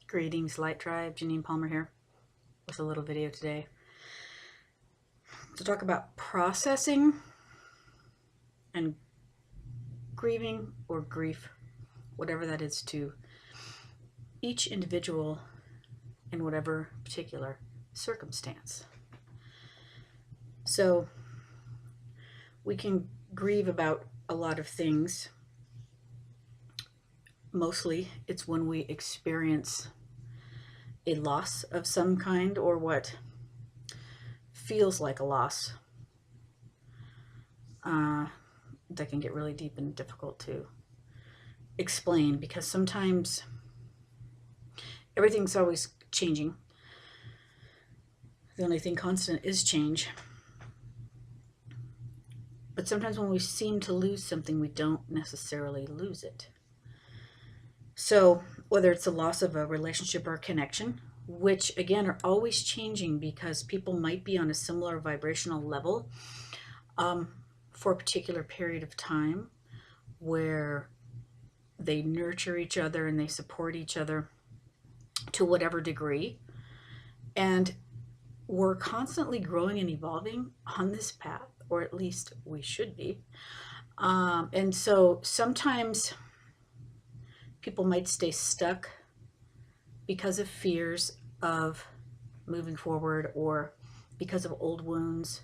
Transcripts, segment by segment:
Greetings, Light Tribe. Janine Palmer here with a little video today to talk about processing and grieving or grief, whatever that is to each individual in whatever particular circumstance. So we can grieve about a lot of things. Mostly it's when we experience a loss of some kind or what feels like a loss. That can get really deep and difficult to explain because sometimes everything's always changing. The only thing constant is change. But sometimes when we seem to lose something, we don't necessarily lose it. So whether it's the loss of a relationship or a connection, which again are always changing because people might be on a similar vibrational level for a particular period of time where they nurture each other and they support each other to whatever degree. And we're constantly growing and evolving on this path, or at least we should be. And so sometimes people might stay stuck because of fears of moving forward or because of old wounds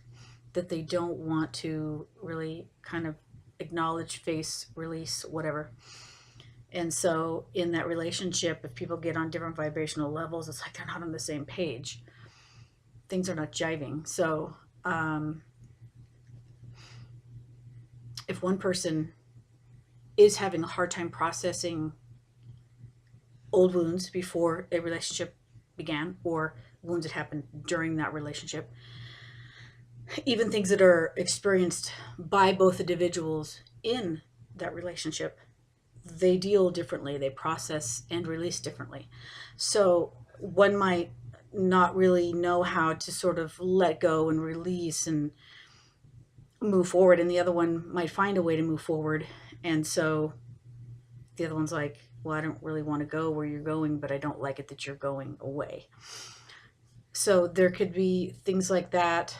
that they don't want to really kind of acknowledge, face, release, whatever. And so in that relationship, if people get on different vibrational levels, it's like they're not on the same page. Things are not jiving. So if one person is having a hard time processing old wounds before a relationship began or wounds that happened during that relationship, even things that are experienced by both individuals in that relationship, they deal differently, they process and release differently. So one might not really know how to sort of let go and release and move forward, and the other one might find a way to move forward. And so the other one's like, well, I don't really want to go where you're going, but I don't like it that you're going away. So there could be things like that,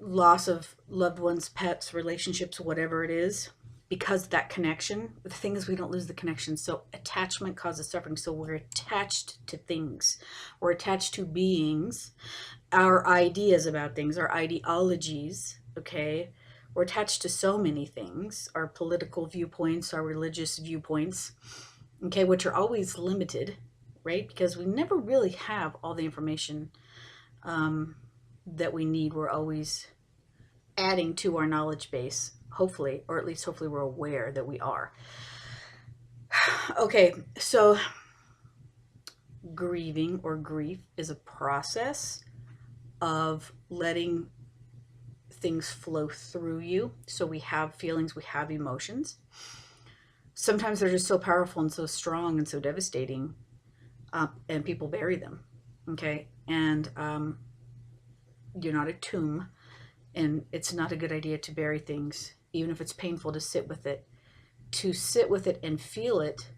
loss of loved ones, pets, relationships, whatever it is, because that connection. The thing is, we don't lose the connection. So attachment causes suffering. So we're attached to things. We're attached to beings, our ideas about things, our ideologies, okay? We're attached to so many things, our political viewpoints, our religious viewpoints, okay, which are always limited, right? Because we never really have all the information that we need. We're always adding to our knowledge base, hopefully, or at least hopefully we're aware that we are. Okay, so grieving or grief is a process of letting things flow through you. So we have feelings, we have emotions. Sometimes they're just so powerful and so strong and so devastating, and people bury them, okay? And you're not a tomb, and it's not a good idea to bury things, even if it's painful, to sit with it and feel it,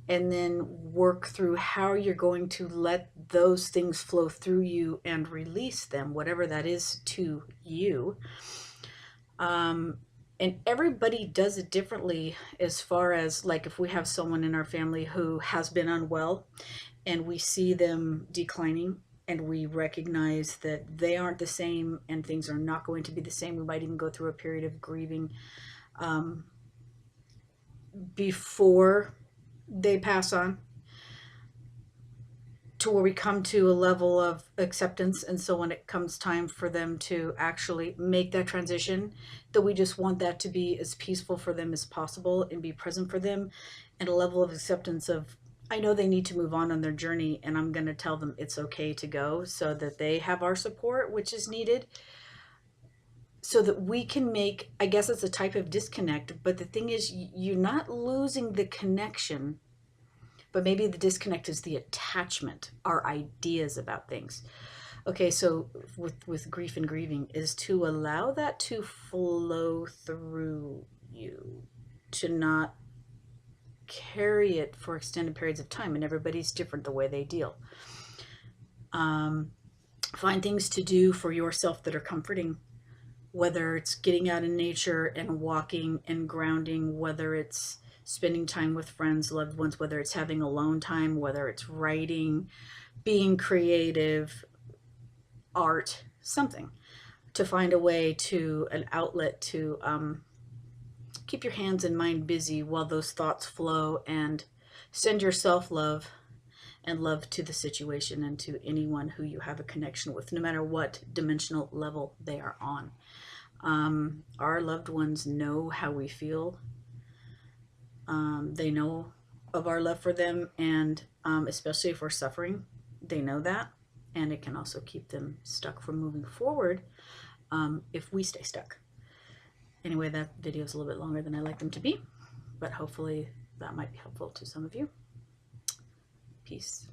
and then work through how you're going to let those things flow through you and release them, whatever that is to you. And everybody does it differently, as far as like if we have someone in our family who has been unwell and we see them declining and we recognize that they aren't the same and things are not going to be the same. We might even go through a period of grieving before they pass on, to where we come to a level of acceptance. And so when it comes time for them to actually make that transition, that we just want that to be as peaceful for them as possible and be present for them, and a level of acceptance of, I know they need to move on their journey, and I'm going to tell them it's okay to go, so that they have our support, which is needed, so that we can make, I guess it's a type of disconnect, but the thing is, you're not losing the connection, but maybe the disconnect is the attachment, our ideas about things. Okay, so with grief and grieving is to allow that to flow through you, to not carry it for extended periods of time, and everybody's different the way they deal. Find things to do for yourself that are comforting, whether it's getting out in nature and walking and grounding, whether it's spending time with friends, loved ones, whether it's having alone time, whether it's writing, being creative, art, something to find a way to, an outlet to keep your hands and mind busy while those thoughts flow, and send yourself love and love to the situation and to anyone who you have a connection with, no matter what dimensional level they are on. Our loved ones know how we feel. They know of our love for them, and especially if we're suffering, they know that, and it can also keep them stuck from moving forward if we stay stuck. Anyway, that video is a little bit longer than I like them to be, but hopefully that might be helpful to some of you. Peace.